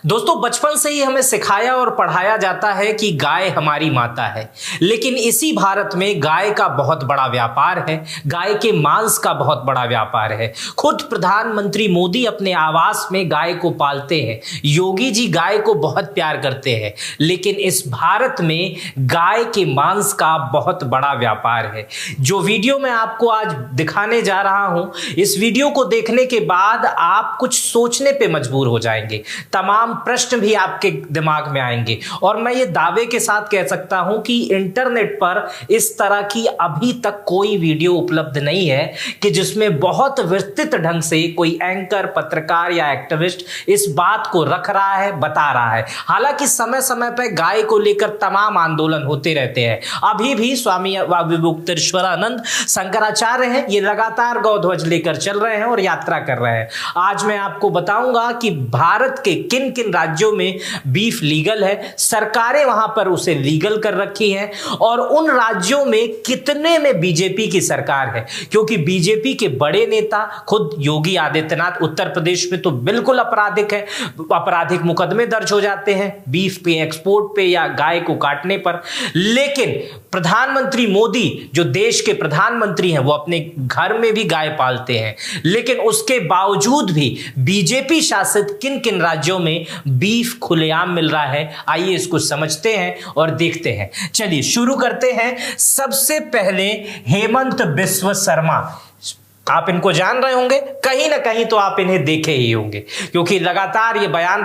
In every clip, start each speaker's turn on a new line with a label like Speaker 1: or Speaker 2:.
Speaker 1: दोस्तों, बचपन से ही हमें सिखाया और पढ़ाया जाता है कि गाय हमारी माता है। लेकिन इसी भारत में गाय का बहुत बड़ा व्यापार है, गाय के मांस का बहुत बड़ा व्यापार है। खुद प्रधानमंत्री मोदी अपने आवास में गाय को पालते हैं। योगी जी गाय को बहुत प्यार करते हैं। लेकिन इस भारत में गाय के मांस का बहुत बड़ा व्यापार है। जो वीडियो मैं आपको आज दिखाने जा रहा हूं, इस वीडियो को देखने के बाद आप कुछ सोचने पे मजबूर हो जाएंगे। तमाम प्रश्न भी आपके दिमाग में आएंगे और मैं ये दावे के साथ कह सकता हूं कि इंटरनेट पर इस तरह की अभी तक कोई वीडियो उपलब्ध नहीं है कि जिसमें बहुत विस्तृत ढंग से कोई एंकर, पत्रकार या एक्टिविस्ट इस बात को रख रहा है, बता रहा है। हालांकि समय समय पर गाय को लेकर तमाम आंदोलन होते रहते हैं। अभी भी स्वामी विमुक्तेश्वरानंद शंकराचार्य हैं, ये लगातार गौध्वज लेकर चल रहे हैं और यात्रा कर रहे हैं। आज मैं आपको बताऊंगा कि भारत के किन किन राज्यों में बीफ लीगल है, सरकारें वहां पर उसे लीगल कर रखी हैं, और उन राज्यों में कितने में बीजेपी की सरकार है। क्योंकि बीजेपी के बड़े नेता खुद योगी आदित्यनाथ, उत्तर प्रदेश में तो बिल्कुल आपराधिक है, आपराधिक मुकदमे दर्ज हो जाते हैं बीफ पे, एक्सपोर्ट पे या गाय को काटने पर। लेकिन प्रधानमंत्री मोदी जो देश के प्रधानमंत्री हैं, वो अपने घर में भी गाय पालते हैं। लेकिन उसके बावजूद भी बीजेपी शासित किन किन राज्यों में बीफ खुलेआम मिल रहा है, आइए इसको समझते हैं और देखते हैं। चलिए शुरू करते हैं। सबसे पहले हेमंत बिस्व शर्मा, आप इनको जान रहे होंगे, कहीं ना कहीं तो आप इन्हें देखे ही होंगे, क्योंकि लगातार ये बयान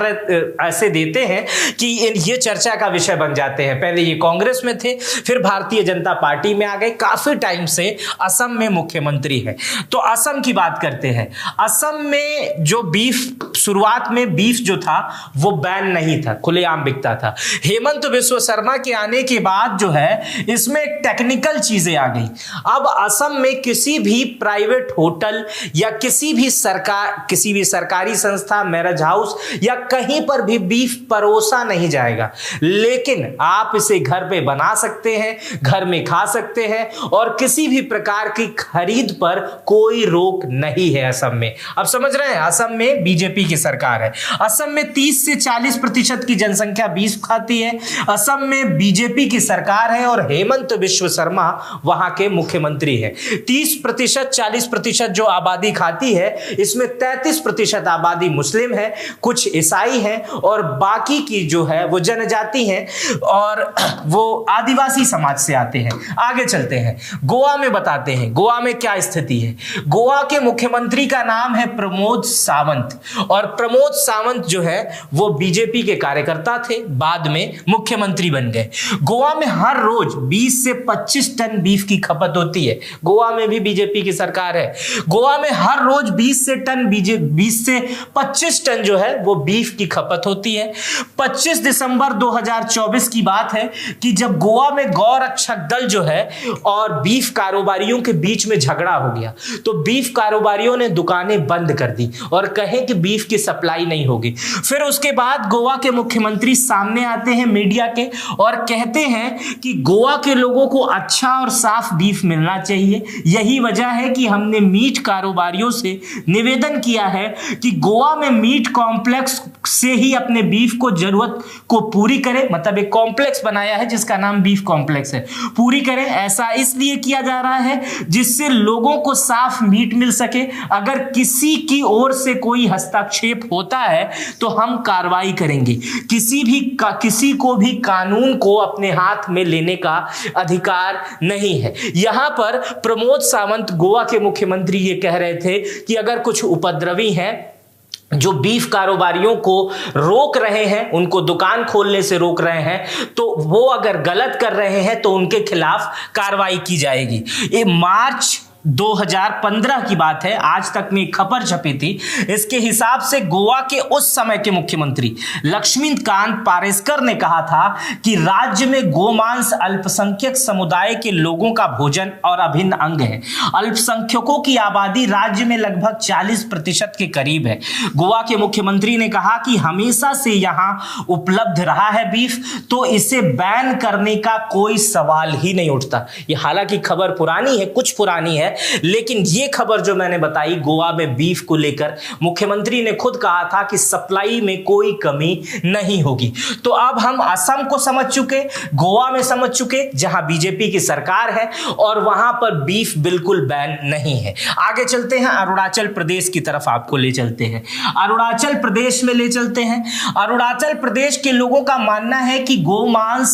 Speaker 1: ऐसे देते हैं कि ये चर्चा का विषय बन जाते हैं। पहले ये कांग्रेस में थे, फिर भारतीय जनता पार्टी में आ गए, काफी टाइम से असम में मुख्यमंत्री है। तो असम की बात करते हैं। असम में जो बीफ, शुरुआत में बीफ जो था वो बैन नहीं था, खुलेआम बिकता था। हेमंत बिस्व शर्मा के आने के बाद जो है इसमें टेक्निकल चीजें आ गई। अब असम में किसी भी प्राइवेट होटल या किसी भी सरकारी संस्था, मैरिज हाउस या कहीं पर भी बीफ परोसा नहीं जाएगा। लेकिन आप इसे घर पे बना सकते हैं, घर में खा सकते हैं, और किसी भी प्रकार की खरीद पर कोई रोक नहीं है असम में। अब समझ रहे हैं, असम में बीजेपी की सरकार है। असम में 30 से 40% की जनसंख्या बीफ खाती है। असम में बीजेपी की सरकार है और हेमंत बिस्व शर्मा वहां के मुख्यमंत्री है। 30%, 40% जो आबादी खाती है, इसमें 33% आबादी मुस्लिम है, कुछ ईसाई हैं, और बाकी की जो है वो जनजाति हैं और वो आदिवासी समाज से आते हैं। आगे चलते हैं, गोवा में बताते हैं गोवा में क्या स्थिति है। गोवा के मुख्यमंत्री का नाम है प्रमोद सावंत, और प्रमोद सावंत जो है वो बीजेपी के कार्यकर्ता थे, बाद में मुख्यमंत्री बन गए। गोवा में हर रोज 20 से 25 टन बीफ की खपत होती है। गोवा में भी बीजेपी की सरकार है। गोवा में हर रोज 20 से 25 टन जो है वो बीफ की खपत होती है। 25 दिसंबर 2024 की बात है कि जब गोवा में गौ रक्षक दल जो है और बीफ कारोबारियों के बीच में झगड़ा हो गया, तो बीफ कारोबारियों ने दुकानें बंद कर दी और कहे कि बीफ की सप्लाई नहीं होगी। फिर उसके बाद गोवा के मुख्यमंत्री सामने आते हैं मीडिया के और कहते हैं कि गोवा के लोगों को अच्छा और साफ बीफ मिलना चाहिए। यही वजह है कि हमने मीट कारोबारियों से निवेदन किया है कि गोवा में मीट कॉम्प्लेक्स से ही अपने बीफ को जरूरत को पूरी करें। मतलब एक कॉम्प्लेक्स बनाया है जिसका नाम बीफ कॉम्प्लेक्स है, पूरी करें। ऐसा इसलिए किया जा रहा है जिससे लोगों को साफ मीट मिल सके। अगर किसी की ओर से कोई हस्तक्षेप होता है तो हम कार्रवाई करेंगे। किसी को भी कानून को अपने हाथ में लेने का अधिकार नहीं है। यहां पर प्रमोद सावंत गोवा के मुख्यमंत्री ये कह रहे थे कि अगर कुछ उपद्रवी हैं जो बीफ कारोबारियों को रोक रहे हैं, उनको दुकान खोलने से रोक रहे हैं, तो वो अगर गलत कर रहे हैं तो उनके खिलाफ कार्रवाई की जाएगी। ये मार्च 2015 की बात है, आज तक में खबर छपी थी। इसके हिसाब से गोवा के उस समय के मुख्यमंत्री लक्ष्मीकांत पारेसकर ने कहा था कि राज्य में गोमांस अल्पसंख्यक समुदाय के लोगों का भोजन और अभिन्न अंग है। अल्पसंख्यकों की आबादी राज्य में लगभग 40% के करीब है। गोवा के मुख्यमंत्री ने कहा कि हमेशा से यहां उपलब्ध रहा है बीफ, तो इसे बैन करने का कोई सवाल ही नहीं उठता। ये हालांकि खबर पुरानी है, कुछ पुरानी है, है, लेकिन ये खबर जो मैंने बताई गोवा में बीफ को लेकर, मुख्यमंत्री ने खुद कहा था कि सप्लाई में कोई कमी नहीं होगी। तो अब हम असम को समझ चुके, गोवा में समझ चुके जहां बीजेपी की सरकार है और वहां पर बीफ बिल्कुल बैन नहीं है। आगे चलते हैं, अरुणाचल प्रदेश की तरफ आपको ले चलते हैं। अरुणाचल प्रदेश में ले चलते हैं। अरुणाचल प्रदेश के लोगों का मानना है कि गोमांस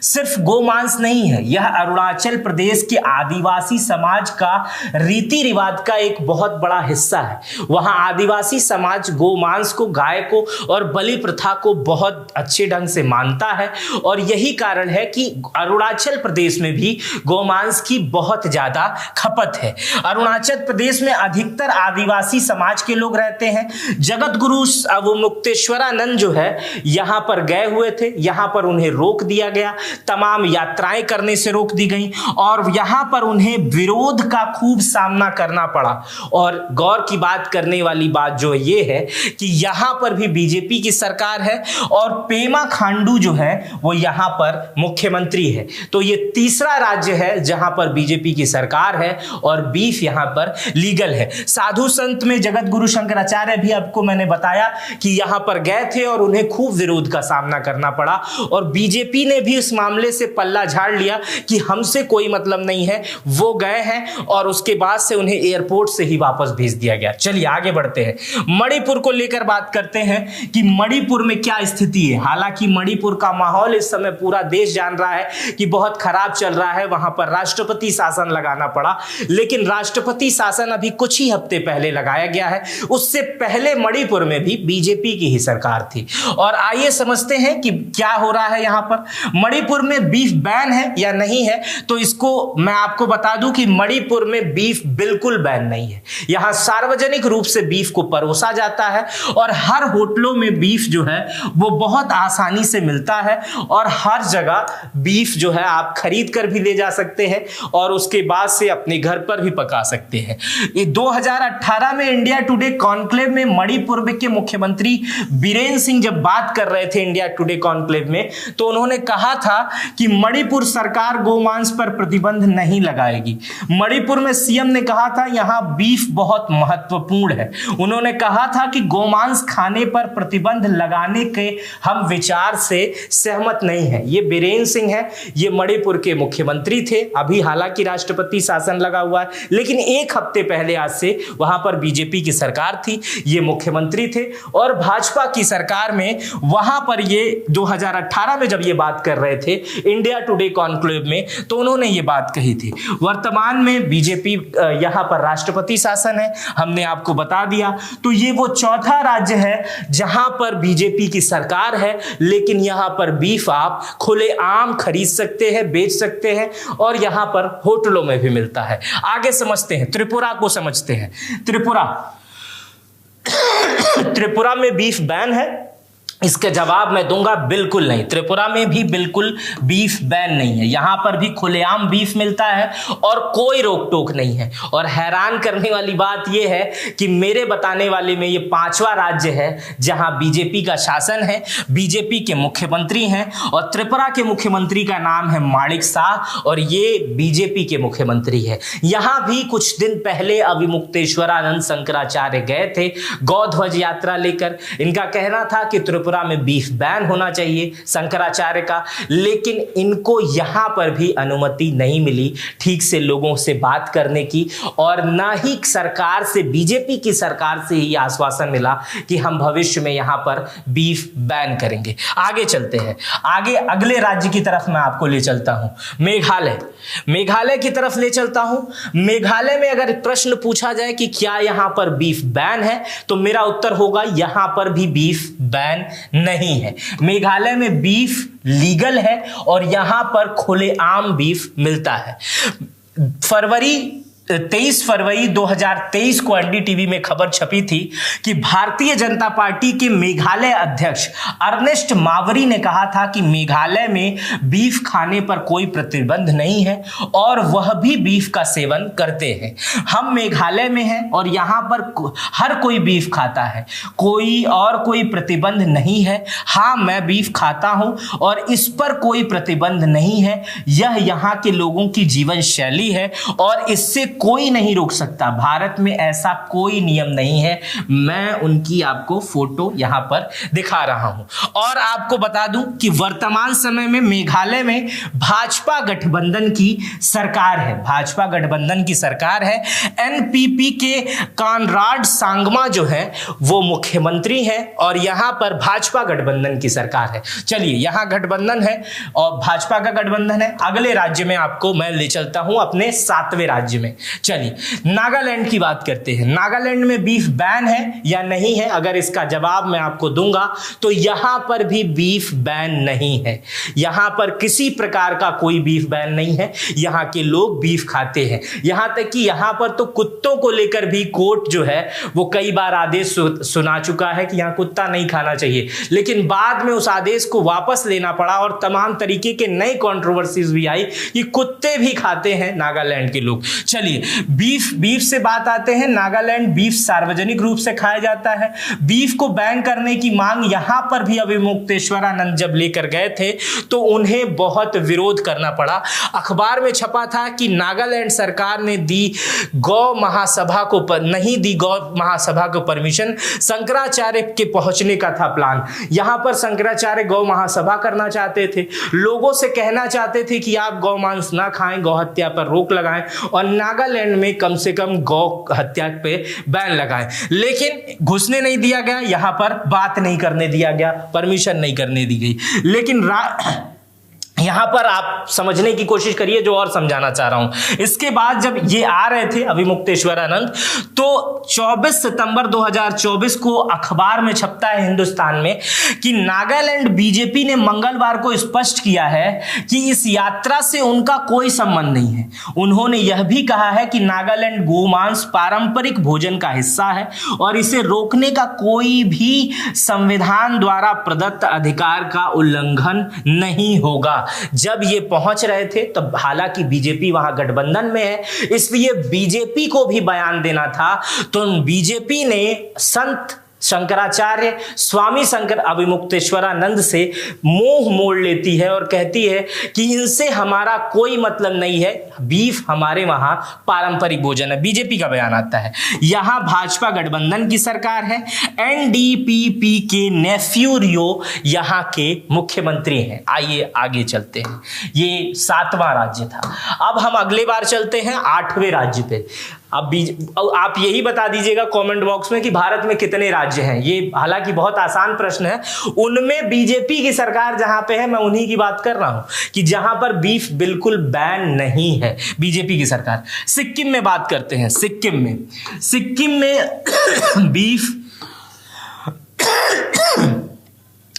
Speaker 1: सिर्फ गोमांस नहीं है, यह अरुणाचल प्रदेश के आदिवासी समाज का रीति रिवाज का एक बहुत बड़ा हिस्सा है। वहां आदिवासी समाज गोमांस को, गाय को और बलि प्रथा को बहुत अच्छे ढंग से मानता है और यही कारण है कि अरुणाचल प्रदेश में भी गोमांस की बहुत ज्यादा खपत है। अरुणाचल प्रदेश में अधिकतर आदिवासी समाज के लोग रहते हैं। जगत गुरु मुक्तेश्वरानंद जो है यहां पर गए हुए थे, यहां पर उन्हें रोक दिया गया, तमाम यात्राएं करने से रोक दी गई और यहां पर उन्हें विरोध का खूब सामना करना पड़ा। और गौर की बात करने वाली बात जो ये है कि यहां पर भी बीजेपी की सरकार है और पेमा खांडू जो है वो यहां पर मुख्यमंत्री है। तो ये तीसरा राज्य है जहां पर बीजेपी की सरकार है और बीफ यहां पर लीगल है। साधु संत में जगत गुरु शंकराचार्य भी आपको मैंने बताया कि यहां पर गए थे और उन्हें खूब विरोध का सामना करना पड़ा और बीजेपी ने भी इस मामले से पल्ला झाड़ लिया कि हमसे कोई मतलब नहीं है। वो गए हैं और उसके बाद से उन्हें एयरपोर्ट से ही वापस भेज दिया गया। चलिए आगे बढ़ते हैं, मणिपुर को लेकर बात करते हैं कि मणिपुर में क्या स्थिति है। हालांकि मणिपुर का माहौल इस समय पूरा देश जान रहा है कि बहुत खराब चल रहा है, वहां पर राष्ट्रपति शासन लगाना पड़ा, लेकिन राष्ट्रपति शासन अभी कुछ ही हफ्ते पहले लगाया गया है। उससे पहले मणिपुर में भी बीजेपी की ही सरकार थी। और आइए समझते हैं कि क्या हो रहा है यहां पर। मणिपुर में बीफ बैन है या नहीं है, तो इसको मैं आपको बता दूं कि मणिपुर में बीफ बिल्कुल बैन नहीं है। यहां सार्वजनिक रूप से बीफ को परोसा जाता है और हर होटलों में बीफ जो है वो बहुत आसानी से मिलता है और हर जगह बीफ जो है आप खरीद कर भी ले जा सकते हैं और उसके बाद से अपने घर पर भी पका सकते हैं। 2018 में इंडिया टुडे कॉन्क्लेव में मणिपुर के मुख्यमंत्री बीरेन सिंह जब बात कर रहे थे इंडिया टुडे कॉन्क्लेव में, तो उन्होंने कहा था कि मणिपुर सरकार गोमांस पर प्रतिबंध नहीं लगाएगी। मणिपुर में सीएम ने कहा था यहां बीफ बहुत महत्वपूर्ण है। उन्होंने कहा था कि गोमांस खाने पर प्रतिबंध लगाने के हम विचार से सहमत नहीं है। ये बीरेन सिंह है, ये मणिपुर के मुख्यमंत्री थे। अभी हालांकि राष्ट्रपति शासन लगा हुआ है, लेकिन एक हफ्ते पहले आज से वहां पर बीजेपी की सरकार थी, ये मुख्यमंत्री थे और भाजपा की सरकार में वहां पर ये 2018 में जब ये बात कर रहे थे इंडिया टुडे कॉन्क्लेव में, तो उन्होंने ये बात कही थी। वर्तमान में बीजेपी यहां पर राष्ट्रपति शासन है, हमने आपको बता दिया। तो ये वो चौथा राज्य है जहां पर बीजेपी की सरकार है, लेकिन यहां पर बीफ आप खुलेआम खरीद सकते हैं, बेच सकते हैं और यहां पर होटलों में भी मिलता है। आगे समझते हैं, त्रिपुरा को समझते हैं। त्रिपुरा में बीफ बैन है। इसका जवाब मैं दूंगा बिल्कुल नहीं, त्रिपुरा में भी बिल्कुल बीफ बैन नहीं है। यहां पर भी खुलेआम बीफ मिलता है और कोई रोक टोक नहीं है। और हैरान करने वाली बात यह है कि मेरे बताने वाले में ये पांचवा राज्य है जहां बीजेपी का शासन है, बीजेपी के मुख्यमंत्री हैं और त्रिपुरा के मुख्यमंत्री का नाम है माणिक शाह और ये बीजेपी के मुख्यमंत्री है। यहां भी कुछ दिन पहले अभिमुक्तेश्वरानंद शंकराचार्य गए थे गौध्वज यात्रा लेकर। इनका कहना था कि त्रिपुरा में बीफ बैन होना चाहिए शंकराचार्य का, लेकिन इनको यहां पर भी अनुमति नहीं मिली ठीक से लोगों से बात करने की और ना ही सरकार से, बीजेपी की सरकार से ही आश्वासन मिला कि हम भविष्य में यहां पर बीफ बैन करेंगे। आगे चलते हैं, आगे अगले राज्य की तरफ मैं आपको ले चलता हूं, मेघालय की तरफ ले चलता हूं। मेघालय में अगर प्रश्न पूछा जाए कि क्या यहां पर बीफ बैन है, तो मेरा उत्तर होगा यहां पर भी बीफ बैन नहीं है। मेघालय में बीफ लीगल है और यहां पर खुलेआम बीफ मिलता है। 23 फरवरी 2023 को एनडीटीवी में खबर छपी थी कि भारतीय जनता पार्टी के मेघालय अध्यक्ष अर्नेस्ट मावरी ने कहा था कि मेघालय में बीफ खाने पर कोई प्रतिबंध नहीं है और वह भी बीफ का सेवन करते हैं। हम मेघालय में हैं और यहां पर हर कोई बीफ खाता है, कोई प्रतिबंध नहीं है। हाँ, मैं बीफ खाता हूं और इस पर कोई प्रतिबंध नहीं है। यह यहां के लोगों की जीवन शैली है और इससे कोई नहीं रोक सकता। भारत में ऐसा कोई नियम नहीं है। मैं उनकी आपको फोटो यहां पर दिखा रहा हूं और आपको बता दूं कि वर्तमान समय में मेघालय में भाजपा गठबंधन की सरकार है। भाजपा गठबंधन की सरकार है। एनपीपी के कॉनराड सांगमा जो है वो मुख्यमंत्री हैं और यहां पर भाजपा गठबंधन की सरकार है। चलिए, यहां गठबंधन है और भाजपा का गठबंधन है। अगले राज्य में आपको मैं ले चलता हूं, अपने 7वें राज्य में। चलिए, नागालैंड की बात करते हैं। नागालैंड में बीफ बैन है या नहीं है? अगर इसका जवाब मैं आपको दूंगा तो यहां पर भी बीफ बैन नहीं है। यहां पर किसी प्रकार का कोई बीफ बैन नहीं है। यहां के लोग बीफ खाते हैं। यहां तक कि यहां पर तो कुत्तों को लेकर भी कोर्ट जो है वो कई बार आदेश सुना चुका है कि यहां कुत्ता नहीं खाना चाहिए, लेकिन बाद में उस आदेश को वापस लेना पड़ा और तमाम तरीके के नए कंट्रोवर्सीज भी आई कि कुत्ते भी खाते हैं नागालैंड के लोग। चलिए, बीफ से बात आते हैं। नागालैंड बीफ सार्वजनिक रूप से खाया जाता है। बीफ को बैन करने की मांग यहां पर भी अभिमुक्तेश्वरानंद जब लेकर गए थे तो उन्हें बहुत विरोध करना पड़ा। अखबार में छपा था कि नागालैंड सरकार ने दी गौ महासभा को नहीं दी गौ महासभा को परमिशन। शंकराचार्य के पहुंचने का था प्लान। यहां पर शंकराचार्य गौ महासभा करना चाहते थे, लोगों से कहना चाहते थे कि आप गौ मांस ना खाएं, गौ हत्या पर रोक लगाएं और नागालैंड में कम से कम गौ हत्या पे बैन लगाएं, लेकिन घुसने नहीं दिया गया। यहां पर बात नहीं करने दिया गया, परमिशन नहीं करने दी गई। लेकिन यहां पर आप समझने की कोशिश करिए जो और समझाना चाह रहा हूं। इसके बाद जब ये आ रहे थे अभिमुक्तेश्वरानंद, तो 24 सितंबर 2024 को अखबार में छपता है हिंदुस्तान में कि नागालैंड बीजेपी ने मंगलवार को स्पष्ट किया है कि इस यात्रा से उनका कोई संबंध नहीं है। उन्होंने यह भी कहा है कि नागालैंड गोमांस पारंपरिक भोजन का हिस्सा है और इसे रोकने का कोई भी संविधान द्वारा प्रदत्त अधिकार का उल्लंघन नहीं होगा। जब ये पहुंच रहे थे तब हालांकि बीजेपी वहां गठबंधन में है, इसलिए बीजेपी को भी बयान देना था, तो बीजेपी ने संत शंकराचार्य स्वामी शंकर अभिमुक्तेश्वरानंद से मुंह मोड़ लेती है और कहती है कि इनसे हमारा कोई मतलब नहीं है, बीफ हमारे वहां पारंपरिक भोजन है। बीजेपी का बयान आता है। यहां भाजपा गठबंधन की सरकार है। एनडीपीपी के नेफ्यू रियो यहां के मुख्यमंत्री हैं। आइए आगे चलते हैं। ये 7वां राज्य था। अब हम अगले बार चलते हैं 8वें राज्य पे। अब आप यही बता दीजिएगा कमेंट बॉक्स में कि भारत में कितने राज्य हैं। ये हालांकि बहुत आसान प्रश्न है। उनमें बीजेपी की सरकार जहां पे है, मैं उन्हीं की बात कर रहा हूं कि जहां पर बीफ बिल्कुल बैन नहीं है, बीजेपी की सरकार। सिक्किम में बात करते हैं। सिक्किम में बीफ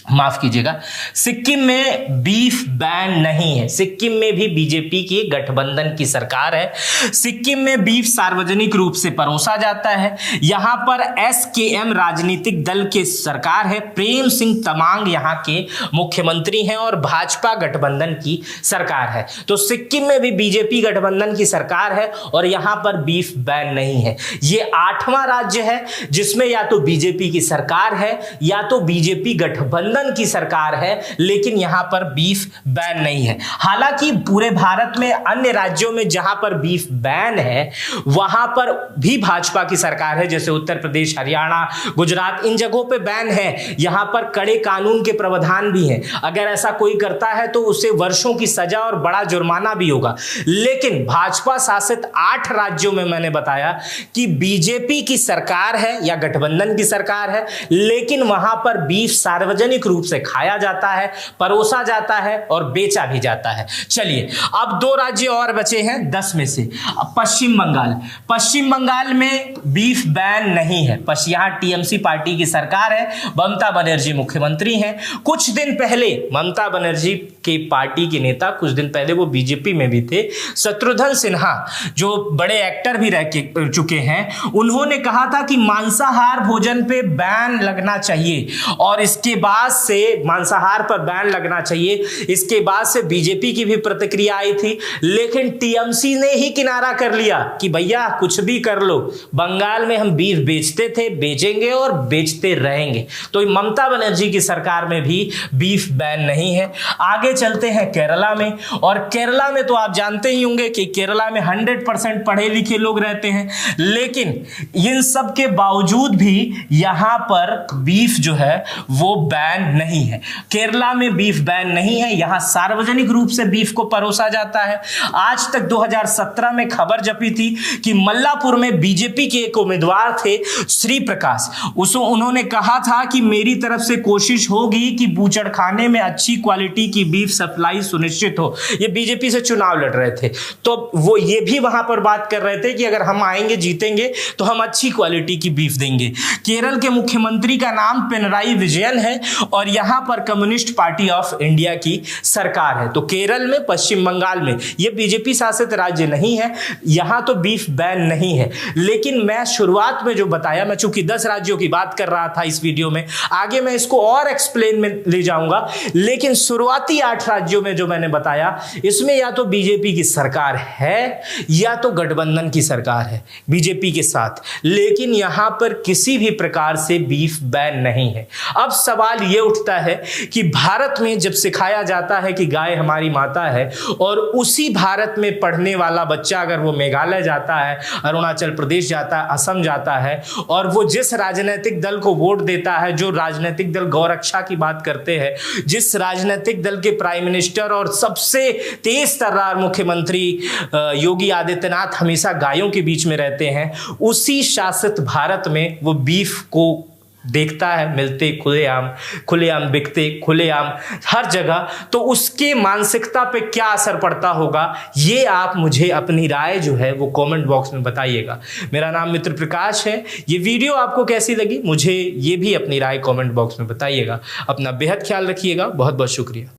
Speaker 1: माफ कीजिएगा, सिक्किम में बीफ बैन नहीं है। सिक्किम में भी बीजेपी की गठबंधन की सरकार है। सिक्किम में बीफ सार्वजनिक रूप से परोसा जाता है। यहां पर एसकेएम राजनीतिक दल के सरकार है। प्रेम सिंह तमांग यहां के मुख्यमंत्री हैं और भाजपा गठबंधन की सरकार है। तो सिक्किम में भी बीजेपी गठबंधन की सरकार है और यहां पर बीफ बैन नहीं है। यह 8वां राज्य है जिसमें या तो बीजेपी की सरकार है या तो बीजेपी गठबंधन की सरकार है, लेकिन यहां पर बीफ बैन नहीं है। हालांकि पूरे भारत में अन्य राज्यों में जहां पर बीफ बैन है वहां पर भी भाजपा की सरकार है, जैसे उत्तर प्रदेश, हरियाणा, गुजरात, इन जगहों पे बैन है। यहां पर कड़े कानून के प्रावधान भी हैं। अगर ऐसा कोई करता है तो उसे वर्षों की सजा और बड़ा जुर्माना भी होगा। लेकिन भाजपा शासित 8 राज्यों में मैंने बताया कि बीजेपी की सरकार है या गठबंधन की सरकार है, लेकिन वहां पर बीफ सार्वजनिक रूप से खाया जाता है, परोसा जाता है और बेचा भी जाता है। चलिए, अब 2 राज्य और बचे हैं 10 में से। पश्चिम बंगाल में बीफ बैन नहीं है। यहां टीएमसी पार्टी की सरकार है। ममता बनर्जी मुख्यमंत्री हैं। कुछ दिन पहले ममता बनर्जी की पार्टी के नेता, कुछ दिन पहले वो बीजेपी में भी थे, शत्रुघ्न सिन्हा जो बड़े एक्टर भी रह चुके हैं, उन्होंने कहा था कि मांसाहार भोजन पे बैन लगना चाहिए और इसके बाद से मांसाहार पर बैन लगना चाहिए। इसके बाद से बीजेपी की भी प्रतिक्रिया आई थी, लेकिन टीएमसी ने ही किनारा कर लिया कि भैया कुछ भी कर लो, बंगाल में हम बीफ बेचते थे, बेचेंगे और बेचते रहेंगे। तो ममता बनर्जी की सरकार में भी बीफ बैन नहीं है। आगे चलते हैं केरला में, और केरला में तो आप जानते ही होंगे कि केरला में 100% पढ़े लिखे लोग रहते हैं, लेकिन इन सब के बावजूद भी यहां पर बीफ जो है वो बैन नहीं है। केरला में बीफ बैन नहीं है, यहां सार्वजनिक रूप से बीफ को परोसा जाता है। आज तक 2017 में खबर जपी थी कि मल्लापुर में बीजेपी के एक उम्मीदवार थे श्री प्रकाश, उन्होंने कहा था कि मेरी तरफ से कोशिश होगी कि बूचड़खाने में अच्छी क्वालिटी की बीफ सप्लाई सुनिश्चित हो। ये बीजेपी से चुनाव लड़ रहे थे, तो वो ये भी वहां पर बात कर रहे थे कि अगर हम आएंगे जीतेंगे तो हम अच्छी क्वालिटी की बीफ देंगे। केरल के मुख्यमंत्री का नाम पिनराई विजयन है और यहां पर कम्युनिस्ट पार्टी ऑफ इंडिया की सरकार है। तो केरल में, पश्चिम बंगाल में, यह बीजेपी शासित राज्य नहीं है, यहां तो बीफ बैन नहीं है। लेकिन मैं शुरुआत में जो बताया, मैं चूंकि 10 राज्यों की बात कर रहा था इस वीडियो में, आगे मैं इसको और एक्सप्लेन में ले जाऊंगा, लेकिन शुरुआती 8 राज्यों में जो मैंने बताया, इसमें या तो बीजेपी की सरकार है या तो गठबंधन की सरकार है बीजेपी के साथ, लेकिन यहां पर किसी भी प्रकार से बीफ बैन नहीं है। अब सवाल यह उठता है कि भारत में जब सिखाया जाता है कि गाय हमारी माता है, और उसी भारत में पढ़ने वाला बच्चा अगर वो मेघालय जाता है, अरुणाचल प्रदेश जाता है, असम जाता है, और वो जिस राजनीतिक दल को वोट देता है, जो राजनीतिक दल गौरक्षा की बात करते हैं, जिस राजनीतिक दल के प्राइम मिनिस्टर और सबसे तेज तर्रार मुख्यमंत्री योगी आदित्यनाथ हमेशा गायों के बीच में रहते हैं, उसी शासित भारत में वो बीफ को देखता है मिलते खुलेआम बिकते खुलेआम हर जगह, तो उसके मानसिकता पे क्या असर पड़ता होगा, ये आप मुझे अपनी राय जो है वो कमेंट बॉक्स में बताइएगा। मेरा नाम मित्र प्रकाश है। ये वीडियो आपको कैसी लगी मुझे ये भी अपनी राय कमेंट बॉक्स में बताइएगा। अपना बेहद ख्याल रखिएगा। बहुत बहुत शुक्रिया।